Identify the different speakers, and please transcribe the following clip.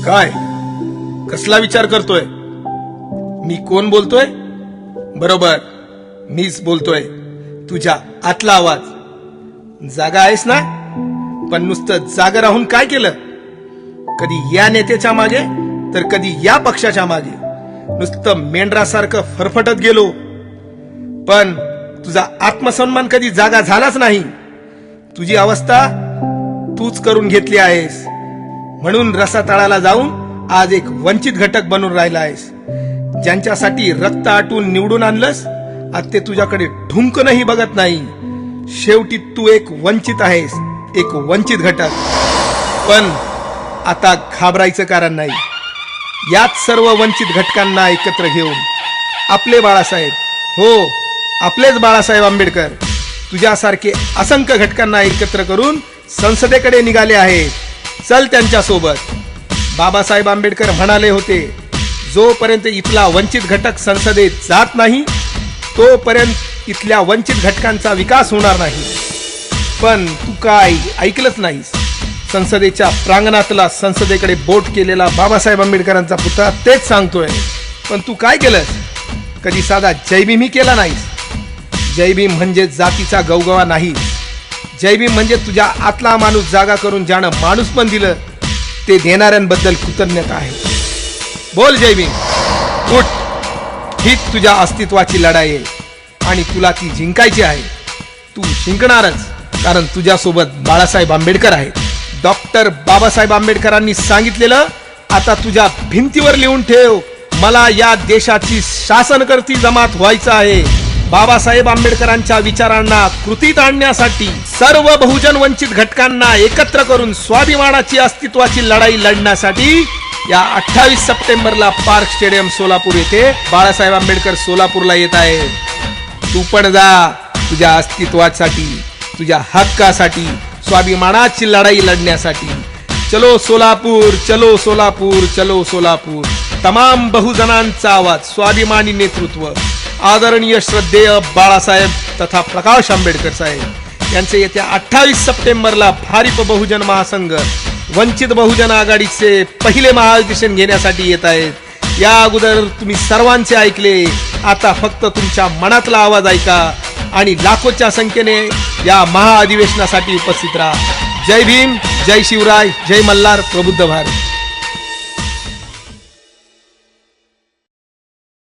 Speaker 1: काय कसला विचार करतोय? मी कोण बोलतोय? बरोबर, मीच बोलतोय. तुझ्या आतला आवाज. जागा आहेस ना? पण नुसतं जागा राहून काय केलं? कधी या नेत्याच्या मागे तर कधी या पक्षाच्या मागे नुसतं मेंढरासारखं फरफटत गेलो, पण तुझा आत्मसन्मान कधी जागा झालाच नाही. तुझी अवस्था तूच करून घेतली आहेस, म्हणून रसातळाला जाऊन आज एक वंचित घटक बनून राहिला आहेस. ज्यांच्यासाठी रक्त आटून निवडून आणलंस, आज ते तुझ्याकडे ढुंकनही बघत नाही. शेवटी तू एक वंचित आहेस, एक वंचित घटक. पण आता घाबरायचं कारण नाही. याच सर्व वंचित घटकांना एकत्र घेऊन आपले बाळासाहेब, हो आपलेच बाळासाहेब आंबेडकर, तुझ्यासारखे असंख्य घटकांना एकत्र करून संसदेकडे निघाले आहेत. चल त्यांच्या सोबत. बाबासाहेब आंबेडकर म्हणाले होते, जोपर्यंत इथला वंचित घटक संसदेत जात नाही तोपर्यंत इथल्या वंचित घटकांचा विकास होणार नाही. पण तू काय ऐकलंच नाहीस. संसदेच्या प्रांगणातला संसदेकडे बोट केलेला बाबासाहेब आंबेडकरांचा पुतळा तेच सांगतोय. पण तू काय केलंस? कधी साधा जयभीमही केला नाहीस. जयभीम म्हणजे जातीचा गवगवा नाही. जयभीम म्हणजे तुझ्या आतला माणूस जागा करून ज्यानं माणूस पण दिलं, ते देणाऱ्यांबद्दल कृतज्ञता आहे. बोल जयभीम, उठ. हीच तुझ्या अस्तित्वाची लढाई आहे आणि तुला ती जिंकायची आहे. तू जिंकणारच, कारण तुझ्यासोबत बाळासाहेब आंबेडकर आहेत. डॉक्टर बाबासाहेब आंबेडकरांनी सांगितलेलं आता तुझ्या भिंतीवर लिहून ठेव. मला या देशाची शासनकर्ती जमात व्हायचं आहे. बाबासाहेब आंबेडकरांच्या विचारांना कृतीत आणण्यासाठी सर्व बहुजन वंचित घटकांना एकत्र करून स्वाभिमानाची अस्तित्वाची लढाई लढण्यासाठी या 28 सप्टेंबरला पार्क स्टेडियम सोलापूर येथे बाळासाहेब आंबेडकर सोलापूरला येत आहे. तू पण जा. तुझ्या अस्तित्वासाठी, तुझ्या हक्कासाठी, स्वाभिमानाची लढाई लढण्यासाठी. चलो सोलापूर, चलो सोलापूर, चलो सोलापूर. तमाम बहुजनांचा आवाज, स्वाभिमानी नेतृत्व, आदरणीय श्रद्धेय बाळासाहेब तथा प्रकाश आंबेडकर साहेब यांचे येत्या 28 सप्टेंबरला भारिप बहुजन महासंघ वंचित बहुजन आघाडीचे पहिले महाधिवेशन घेण्यासाठी येत आहेत. या अगोदर तुम्ही सर्वांचे ऐकले, आता फक्त तुमच्या मनातला आवाज ऐका आणि लाखोच्या संख्येने या महाअधिवेशनासाठी उपस्थित राहा. जय भीम, जय शिवराय, जय मल्हार, प्रबुद्ध भारत.